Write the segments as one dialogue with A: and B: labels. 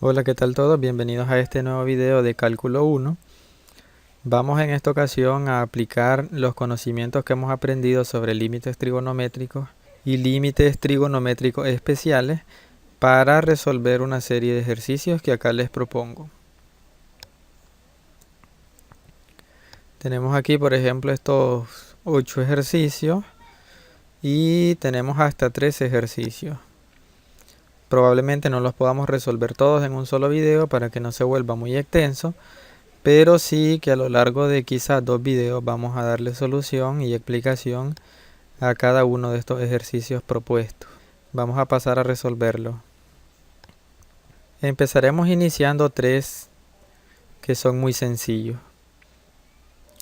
A: Hola, ¿qué tal todos? Bienvenidos a este nuevo video de Cálculo 1. Vamos en esta ocasión a aplicar los conocimientos que hemos aprendido sobre límites trigonométricos y límites trigonométricos especiales para resolver una serie de ejercicios que acá les propongo. Tenemos aquí, por ejemplo, estos 8 ejercicios y tenemos hasta 13 ejercicios. Probablemente no los podamos resolver todos en un solo video para que no se vuelva muy extenso, pero sí que a lo largo de quizás 2 videos vamos a darle solución y explicación a cada uno de estos ejercicios propuestos. Vamos a pasar a resolverlo. Empezaremos iniciando 3 que son muy sencillos.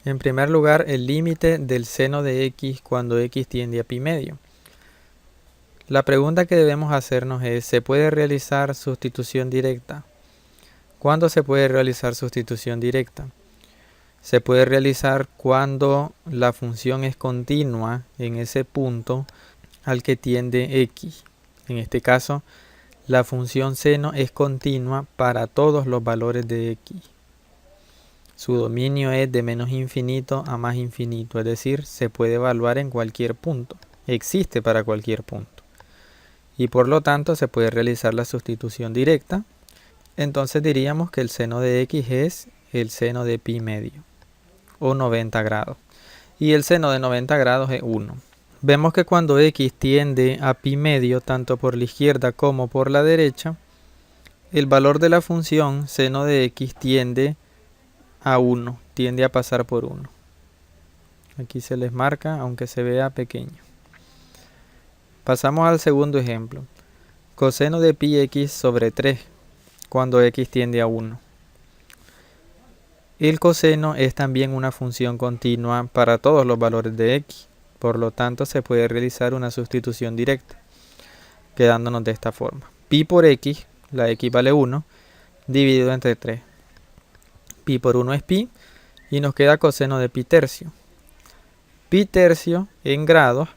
A: En primer lugar, el límite del seno de x cuando x tiende a pi medio. La pregunta que debemos hacernos es, ¿se puede realizar sustitución directa? ¿Cuándo se puede realizar sustitución directa? Se puede realizar cuando la función es continua en ese punto al que tiende x. En este caso, la función seno es continua para todos los valores de x. Su dominio es de menos infinito a más infinito, es decir, se puede evaluar en cualquier punto. Existe para cualquier punto. Y por lo tanto se puede realizar la sustitución directa. Entonces diríamos que el seno de x es el seno de pi medio o 90 grados. Y el seno de 90 grados es 1. Vemos que cuando x tiende a pi medio tanto por la izquierda como por la derecha, el valor de la función seno de x tiende a 1, tiende a pasar por 1. Aquí se les marca aunque se vea pequeño. Pasamos al segundo ejemplo. Coseno de pi x sobre 3 cuando x tiende a 1. El coseno es también una función continua para todos los valores de x. Por lo tanto, se puede realizar una sustitución directa, quedándonos de esta forma. Pi por x, la x vale 1, dividido entre 3. Pi por 1 es pi, y nos queda coseno de pi tercio. Pi tercio en grados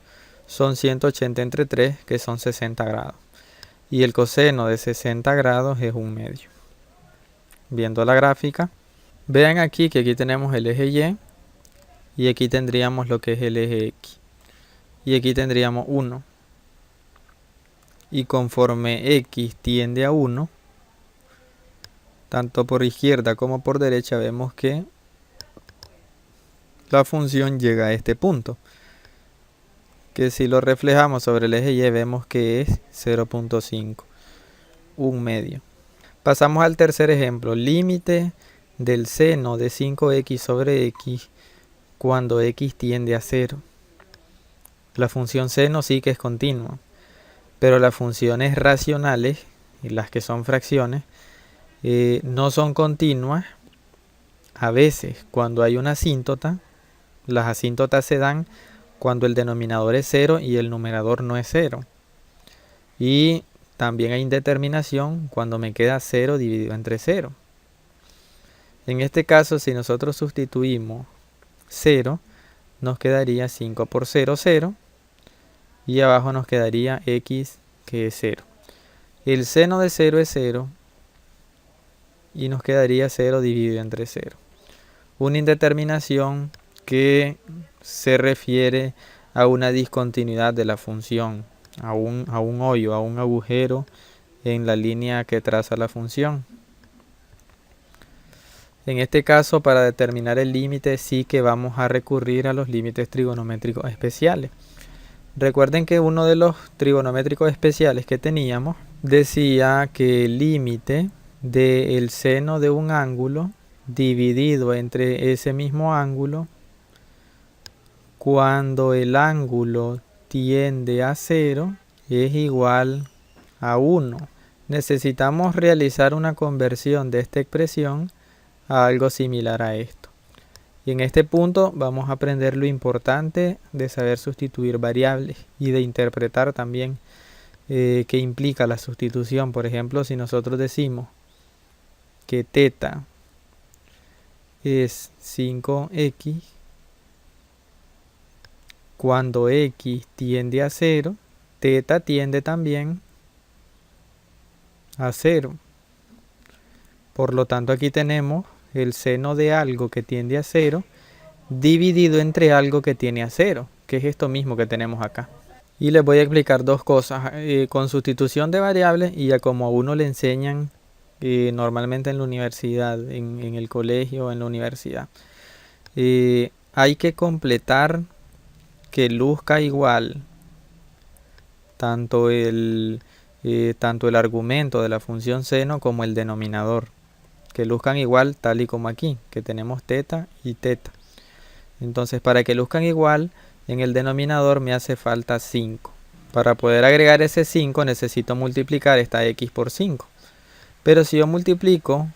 A: son 180 entre 3, que son 60 grados. Y el coseno de 60 grados es 1 medio. Viendo la gráfica, vean aquí que aquí tenemos el eje y, y aquí tendríamos lo que es el eje x. Y aquí tendríamos 1. Y conforme x tiende a 1, tanto por izquierda como por derecha, vemos que la función llega a este punto. Que si lo reflejamos sobre el eje y vemos que es 0.5, 1 medio. Pasamos al tercer ejemplo. Límite del seno de 5x sobre x cuando x tiende a 0. La función seno sí que es continua, pero las funciones racionales, y las que son fracciones, no son continuas. A veces, cuando hay una asíntota, las asíntotas se dan cuando el denominador es 0 y el numerador no es 0. Y también hay indeterminación cuando me queda 0 dividido entre 0. En este caso, si nosotros sustituimos 0, nos quedaría 5 por 0, 0. Y abajo nos quedaría x, que es 0. El seno de 0 es 0. Y nos quedaría 0 dividido entre 0. Una indeterminación que se refiere a una discontinuidad de la función, a un hoyo, a un agujero en la línea que traza la función. En este caso, para determinar el límite, sí que vamos a recurrir a los límites trigonométricos especiales. Recuerden que uno de los trigonométricos especiales que teníamos decía que el límite del seno de un ángulo dividido entre ese mismo ángulo cuando el ángulo tiende a 0 es igual a 1. Necesitamos realizar una conversión de esta expresión a algo similar a esto. Y en este punto vamos a aprender lo importante de saber sustituir variables y de interpretar también qué implica la sustitución. Por ejemplo, si nosotros decimos que θ es 5x cuando x tiende a 0, θ tiende también a 0. Por lo tanto, aquí tenemos el seno de algo que tiende a 0 dividido entre algo que tiene a 0, que es esto mismo que tenemos acá. Y les voy a explicar dos cosas, con sustitución de variables y ya como a uno le enseñan normalmente en la universidad, en el colegio o en la universidad. Hay que completar que luzca igual tanto el argumento de la función seno como el denominador, que luzcan igual tal y como aquí, que tenemos teta y teta. Entonces, para que luzcan igual, en el denominador me hace falta 5. Para poder agregar ese 5 necesito multiplicar esta x por 5. Pero si yo multiplico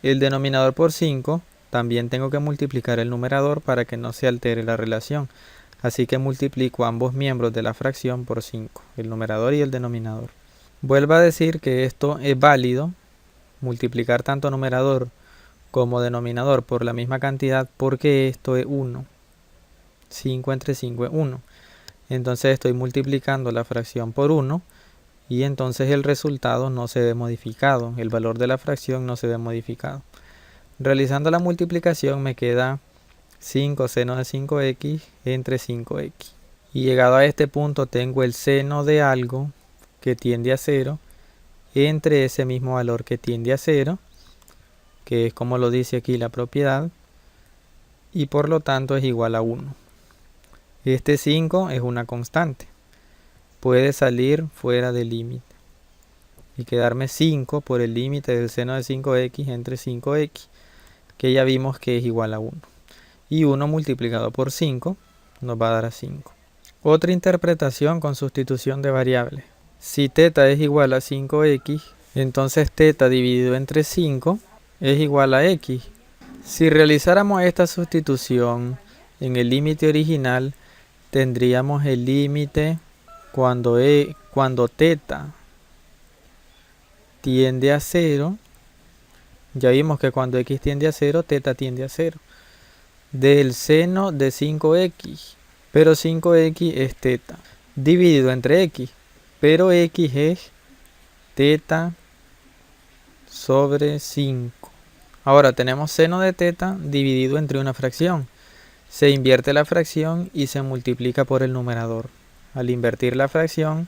A: el denominador por 5, también tengo que multiplicar el numerador para que no se altere la relación. Así que multiplico ambos miembros de la fracción por 5, el numerador y el denominador. Vuelvo a decir que esto es válido, multiplicar tanto numerador como denominador por la misma cantidad, porque esto es 1. 5 entre 5 es 1. Entonces estoy multiplicando la fracción por 1 y entonces el resultado no se ve modificado, el valor de la fracción no se ve modificado. Realizando la multiplicación me queda 5 seno de 5x entre 5x. Y llegado a este punto tengo el seno de algo que tiende a 0 entre ese mismo valor que tiende a 0, que es como lo dice aquí la propiedad, y por lo tanto es igual a 1. Este 5 es una constante, puede salir fuera del límite y quedarme 5 por el límite del seno de 5x entre 5x, que ya vimos que es igual a 1. Y 1 multiplicado por 5 nos va a dar a 5. Otra interpretación con sustitución de variables. Si teta es igual a 5x, entonces teta dividido entre 5 es igual a x. Si realizáramos esta sustitución en el límite original, tendríamos el límite cuando teta tiende a 0. Ya vimos que cuando x tiende a 0, teta tiende a 0. Del seno de 5x, pero 5x es teta, dividido entre x, pero x es teta sobre 5. Ahora tenemos seno de teta dividido entre una fracción. Se invierte la fracción y se multiplica por el numerador. Al invertir la fracción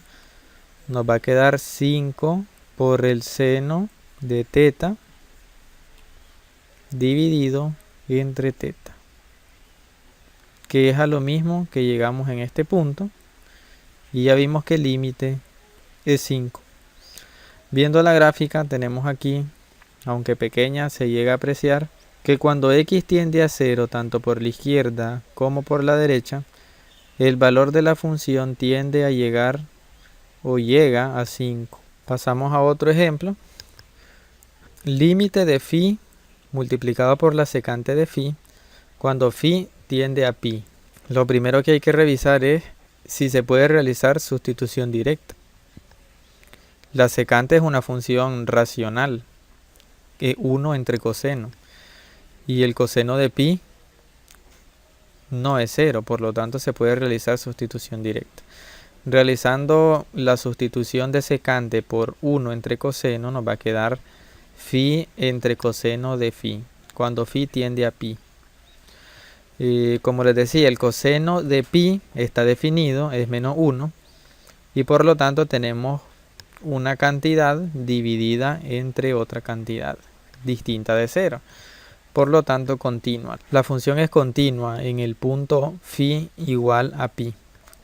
A: nos va a quedar 5 por el seno de teta dividido entre teta, que es a lo mismo que llegamos en este punto, y ya vimos que el límite es 5. Viendo la gráfica tenemos aquí, aunque pequeña, se llega a apreciar que cuando x tiende a 0 tanto por la izquierda como por la derecha, el valor de la función tiende a llegar o llega a 5. Pasamos a otro ejemplo. Límite de phi multiplicado por la secante de phi cuando phi tiende a pi. Lo primero que hay que revisar es si se puede realizar sustitución directa. La secante es una función racional, es 1 entre coseno, y el coseno de pi no es 0, por lo tanto se puede realizar sustitución directa. Realizando la sustitución de secante por 1 entre coseno nos va a quedar phi entre coseno de phi, cuando phi tiende a pi. Como les decía, el coseno de pi está definido, es menos 1, y por lo tanto tenemos una cantidad dividida entre otra cantidad distinta de 0. Por lo tanto, continua. La función es continua en el punto phi igual a pi.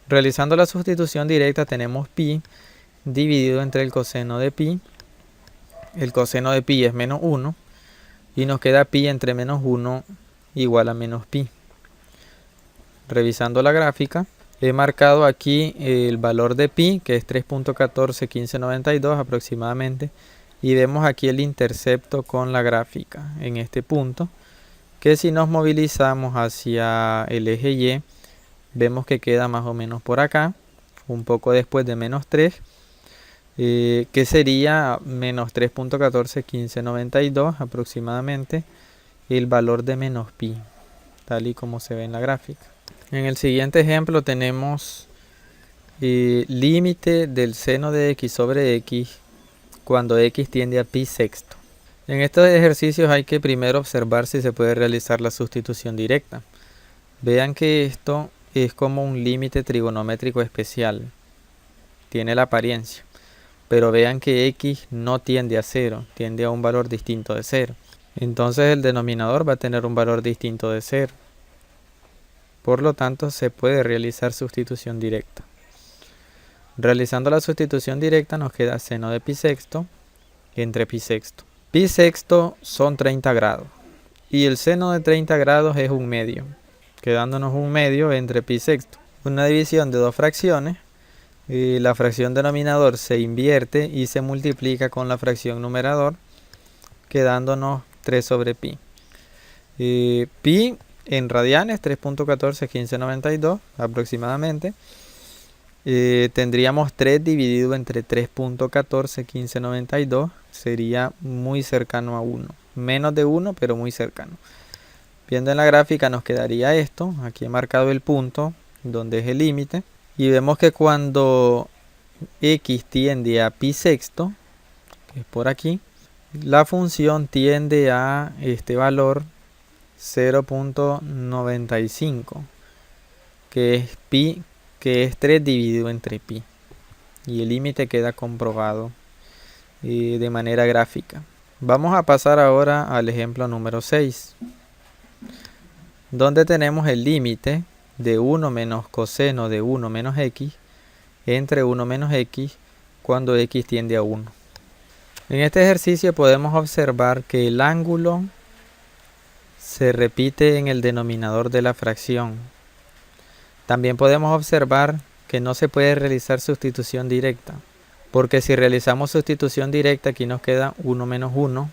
A: Realizando la sustitución directa tenemos pi dividido entre el coseno de pi. El coseno de pi es menos 1 y nos queda pi entre menos 1 igual a menos pi. Revisando la gráfica, he marcado aquí el valor de pi, que es 3.141592 aproximadamente, y vemos aquí el intercepto con la gráfica en este punto, que si nos movilizamos hacia el eje Y, vemos que queda más o menos por acá, un poco después de menos 3, que sería menos 3.141592 aproximadamente, el valor de menos pi, tal y como se ve en la gráfica. En el siguiente ejemplo tenemos límite del seno de x sobre x cuando x tiende a pi sexto. En estos ejercicios hay que primero observar si se puede realizar la sustitución directa. Vean que esto es como un límite trigonométrico especial. Tiene la apariencia. Pero vean que x no tiende a 0, tiende a un valor distinto de 0. Entonces el denominador va a tener un valor distinto de 0. Por lo tanto, se puede realizar sustitución directa. Realizando la sustitución directa nos queda seno de pi sexto entre pi sexto. Pi sexto son 30 grados y el seno de 30 grados es un medio, quedándonos un medio entre pi sexto. Una división de dos fracciones, y la fracción denominador se invierte y se multiplica con la fracción numerador, quedándonos 3 sobre pi. Pi en radianes 3.141592 aproximadamente. Tendríamos 3 dividido entre 3.141592, sería muy cercano a 1, menos de 1 pero muy cercano. Viendo en la gráfica nos quedaría esto, aquí he marcado el punto donde es el límite y vemos que cuando x tiende a pi sexto, que es por aquí, la función tiende a este valor 0.95, que es pi, que es 3 dividido entre pi, y el límite queda comprobado de manera gráfica. Vamos a pasar ahora al ejemplo número 6, donde tenemos el límite de 1 menos coseno de 1 menos x entre 1 menos x cuando x tiende a 1. En este ejercicio podemos observar que el ángulo se repite en el denominador de la fracción. También podemos observar que no se puede realizar sustitución directa, porque si realizamos sustitución directa aquí nos queda 1 menos 1,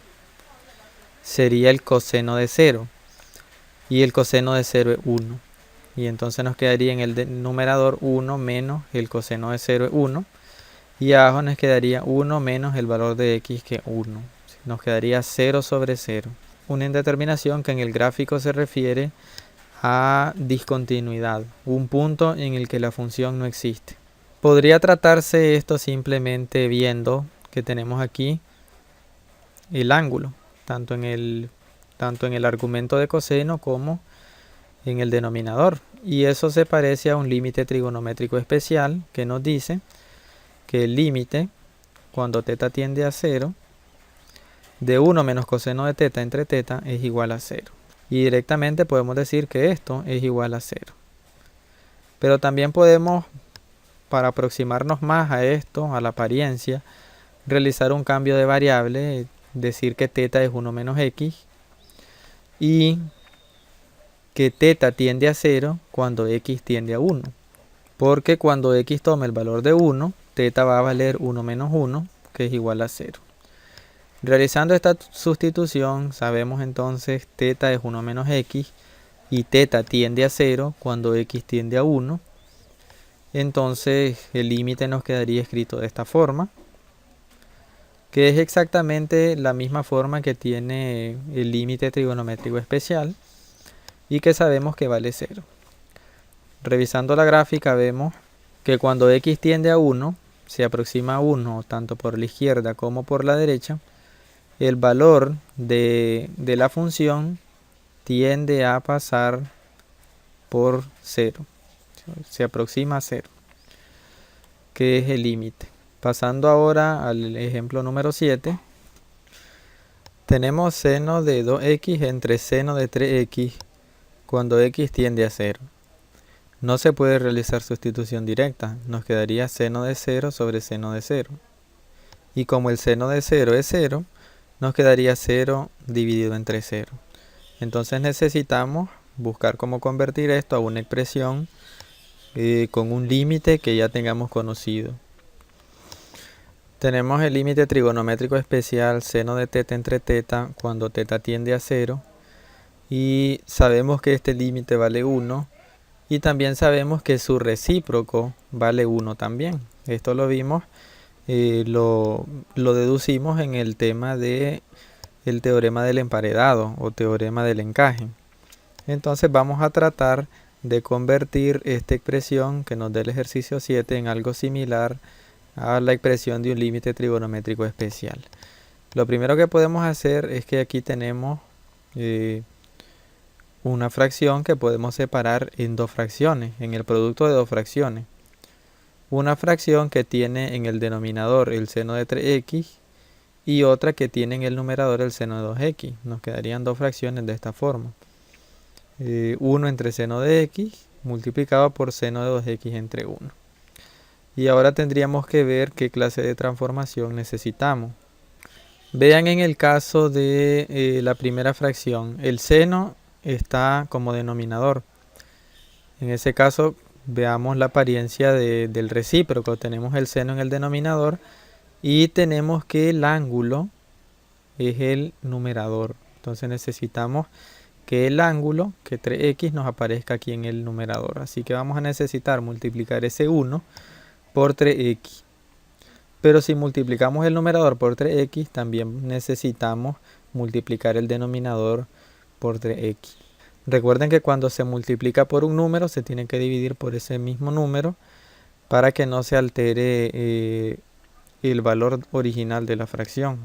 A: sería el coseno de 0, y el coseno de 0 es 1, y entonces nos quedaría en el numerador 1 menos el coseno de 0 es 1, y abajo nos quedaría 1 menos el valor de x que es 1, nos quedaría 0 sobre 0. Una indeterminación que en el gráfico se refiere a discontinuidad, un punto en el que la función no existe. Podría tratarse esto simplemente viendo que tenemos aquí el ángulo, tanto en el argumento de coseno como en el denominador, y eso se parece a un límite trigonométrico especial que nos dice que el límite cuando θ tiende a 0 de 1 menos coseno de θ entre θ es igual a 0. Y directamente podemos decir que esto es igual a 0. Pero también podemos, para aproximarnos más a esto, a la apariencia, realizar un cambio de variable, decir que θ es 1 menos x y que θ tiende a 0 cuando x tiende a 1. Porque cuando x toma el valor de 1, θ va a valer 1 menos 1, que es igual a 0. Realizando esta sustitución, sabemos entonces θ es 1 menos x y θ tiende a 0 cuando x tiende a 1. Entonces el límite nos quedaría escrito de esta forma, que es exactamente la misma forma que tiene el límite trigonométrico especial y que sabemos que vale 0. Revisando la gráfica vemos que cuando x tiende a 1, se aproxima a 1 tanto por la izquierda como por la derecha, el valor de la función tiende a pasar por 0, se aproxima a 0, que es el límite. Pasando ahora al ejemplo número 7, tenemos seno de 2x entre seno de 3x cuando x tiende a 0. No se puede realizar sustitución directa, nos quedaría seno de 0 sobre seno de 0. Y como el seno de 0 es 0, nos quedaría 0 dividido entre 0. Entonces necesitamos buscar cómo convertir esto a una expresión con un límite que ya tengamos conocido. Tenemos el límite trigonométrico especial seno de θ entre θ cuando θ tiende a 0. Y sabemos que este límite vale 1. Y también sabemos que su recíproco vale 1 también. Esto lo vimos. Lo deducimos en el tema de el teorema del emparedado o teorema del encaje. Entonces vamos a tratar de convertir esta expresión que nos da el ejercicio 7 en algo similar a la expresión de un límite trigonométrico especial. Lo primero que podemos hacer es que aquí tenemos una fracción que podemos separar en dos fracciones, en el producto de dos fracciones. Una fracción que tiene en el denominador el seno de 3x y otra que tiene en el numerador el seno de 2x. Nos quedarían dos fracciones de esta forma. 1 entre seno de x multiplicado por seno de 2x entre 1. Y ahora tendríamos que ver qué clase de transformación necesitamos. Vean en el caso de la primera fracción, el seno está como denominador. En ese caso, veamos la apariencia del recíproco. Tenemos el seno en el denominador y tenemos que el ángulo es el numerador. Entonces necesitamos que el ángulo, que 3x, nos aparezca aquí en el numerador. Así que vamos a necesitar multiplicar ese 1 por 3x. Pero si multiplicamos el numerador por 3x, también necesitamos multiplicar el denominador por 3x. Recuerden que cuando se multiplica por un número, se tiene que dividir por ese mismo número para que no se altere el valor original de la fracción,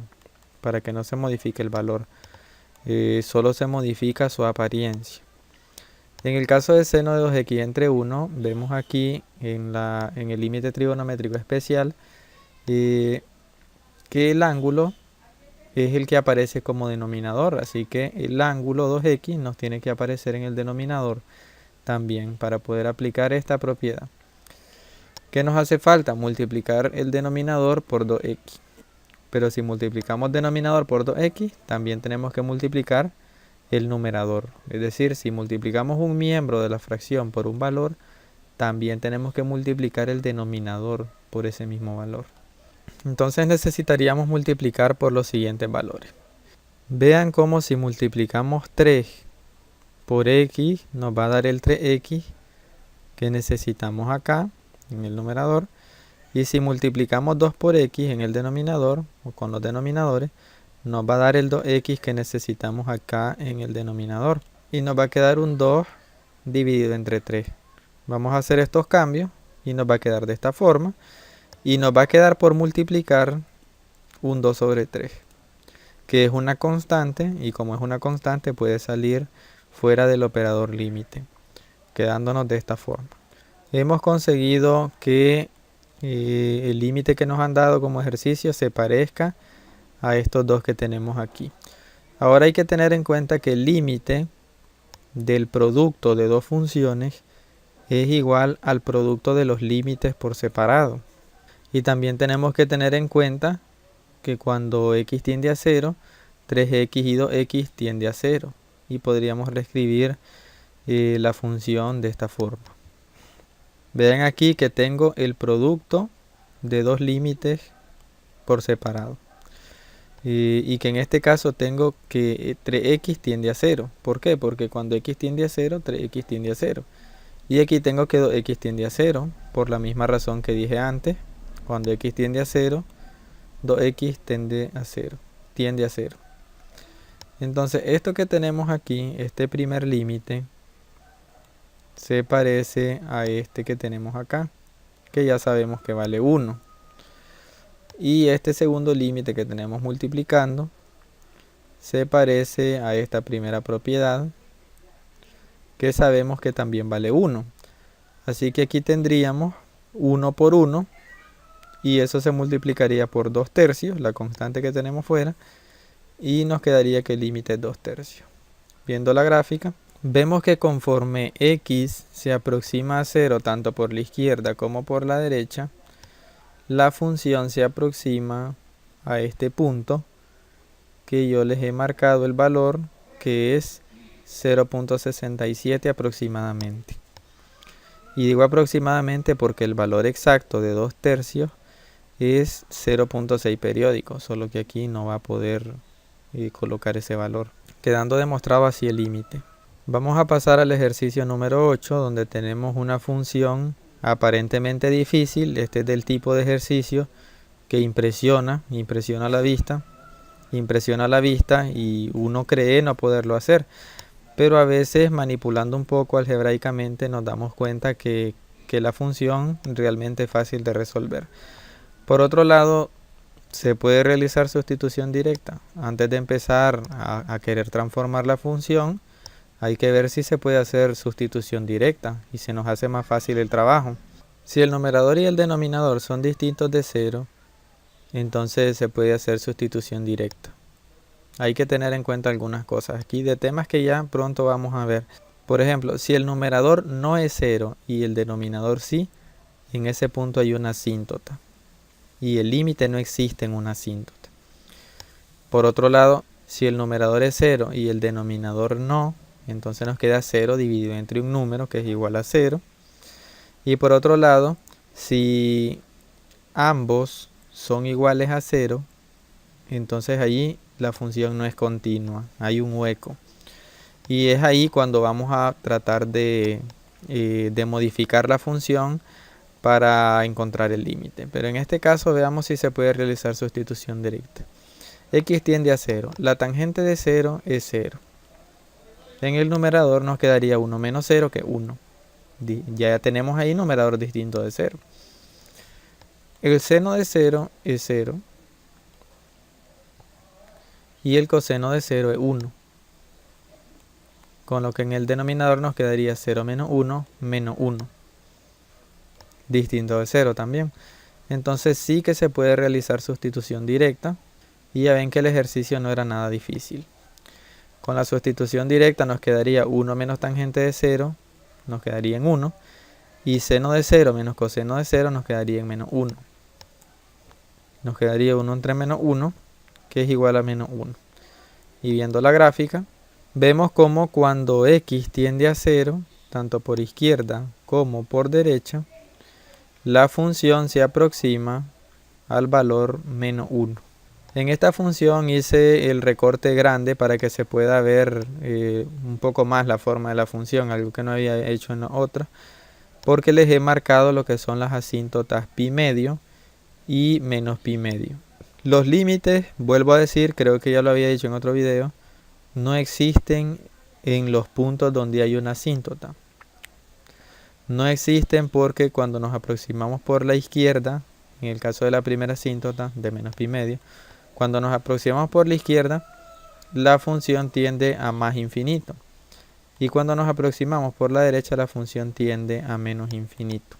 A: para que no se modifique el valor. Solo se modifica su apariencia. En el caso de seno de 2x entre 1, vemos aquí en el límite trigonométrico especial que el ángulo es el que aparece como denominador, así que el ángulo 2x nos tiene que aparecer en el denominador también para poder aplicar esta propiedad. ¿Qué nos hace falta? Multiplicar el denominador por 2x. Pero si multiplicamos denominador por 2x, también tenemos que multiplicar el numerador. Es decir, si multiplicamos un miembro de la fracción por un valor, también tenemos que multiplicar el denominador por ese mismo valor. Entonces necesitaríamos multiplicar por los siguientes valores. Vean cómo si multiplicamos 3 por x nos va a dar el 3x que necesitamos acá en el numerador. Y si multiplicamos 2 por x en el denominador o con los denominadores, nos va a dar el 2x que necesitamos acá en el denominador. Y nos va a quedar un 2 dividido entre 3. Vamos a hacer estos cambios y nos va a quedar de esta forma. Y nos va a quedar por multiplicar un 2 sobre 3, que es una constante, y como es una constante puede salir fuera del operador límite, quedándonos de esta forma. Hemos conseguido que el límite que nos han dado como ejercicio se parezca a estos dos que tenemos aquí. Ahora hay que tener en cuenta que el límite del producto de dos funciones es igual al producto de los límites por separado. Y también tenemos que tener en cuenta que cuando x tiende a 0, 3x y 2x tiende a 0. Y podríamos reescribir la función de esta forma. Vean aquí que tengo el producto de dos límites por separado. Y que en este caso tengo que 3x tiende a 0. ¿Por qué? Porque cuando x tiende a 0, 3x tiende a 0. Y aquí tengo que 2x tiende a 0, por la misma razón que dije antes. Cuando x tiende a 0, 2x tiende a 0. Entonces esto que tenemos aquí, este primer límite, se parece a este que tenemos acá, que ya sabemos que vale 1. Y este segundo límite que tenemos multiplicando se parece a esta primera propiedad, que sabemos que también vale 1. Así que aquí tendríamos 1 por 1. Y eso se multiplicaría por 2 tercios, la constante que tenemos fuera, y nos quedaría que el límite es 2 tercios. Viendo la gráfica, vemos que conforme x se aproxima a 0 tanto por la izquierda como por la derecha, la función se aproxima a este punto que yo les he marcado el valor, que es 0.67 aproximadamente. Y digo aproximadamente porque el valor exacto de 2 tercios es 0.6 periódico, solo que aquí no va a poder colocar ese valor, quedando demostrado así el límite. Vamos a pasar al ejercicio número 8, donde tenemos una función aparentemente difícil. Este es del tipo de ejercicio que impresiona la vista y uno cree no poderlo hacer, pero a veces manipulando un poco algebraicamente nos damos cuenta que la función realmente es fácil de resolver. Por otro lado, se puede realizar sustitución directa. Antes de empezar a querer transformar la función, hay que ver si se puede hacer sustitución directa y se nos hace más fácil el trabajo. Si el numerador y el denominador son distintos de 0, entonces se puede hacer sustitución directa. Hay que tener en cuenta algunas cosas aquí de temas que ya pronto vamos a ver. Por ejemplo, si el numerador no es 0 y el denominador sí, en ese punto hay una asíntota. Y el límite no existe en una asíntota. Por otro lado, si el numerador es 0 y el denominador no, entonces nos queda 0 dividido entre un número que es igual a 0. Y por otro lado, si ambos son iguales a 0, entonces allí la función no es continua, hay un hueco. Y es ahí cuando vamos a tratar de modificar la función para encontrar el límite. Pero en este caso veamos si se puede realizar sustitución directa. X tiende a 0. La tangente de 0 es 0. En el numerador nos quedaría 1 menos 0, que 1. Ya tenemos ahí numerador distinto de 0. El seno de 0 es 0. Y el coseno de 0 es 1. Con lo que en el denominador nos quedaría 0 menos 1 menos 1. Distinto de 0 también. Entonces sí que se puede realizar sustitución directa. Y ya ven que el ejercicio no era nada difícil. Con la sustitución directa nos quedaría 1 menos tangente de 0. Nos quedaría en 1. Y seno de 0 menos coseno de 0 nos quedaría en menos 1. Nos quedaría 1 entre menos 1, que es igual a menos 1. Y viendo la gráfica, vemos como cuando x tiende a 0, tanto por izquierda como por derecha, la función se aproxima al valor menos 1. En esta función hice el recorte grande para que se pueda ver un poco más la forma de la función, algo que no había hecho en la otra, porque les he marcado lo que son las asíntotas pi medio y menos pi medio. Los límites, vuelvo a decir, creo que ya lo había dicho en otro video, no existen en los puntos donde hay una asíntota. No existen porque cuando nos aproximamos por la izquierda, en el caso de la primera asíntota de menos pi medio, cuando nos aproximamos por la izquierda, la función tiende a más infinito. Y cuando nos aproximamos por la derecha, la función tiende a menos infinito.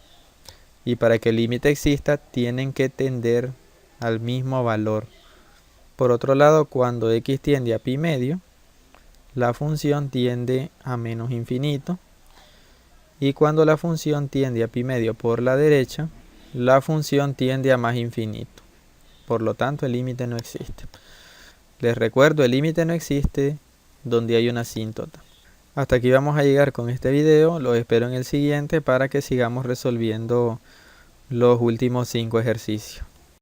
A: Y para que el límite exista, tienen que tender al mismo valor. Por otro lado, cuando x tiende a pi medio, la función tiende a menos infinito. Y cuando la función tiende a pi medio por la derecha, la función tiende a más infinito. Por lo tanto, el límite no existe. Les recuerdo, el límite no existe donde hay una asíntota. Hasta aquí vamos a llegar con este video. Los espero en el siguiente para que sigamos resolviendo los últimos 5 ejercicios.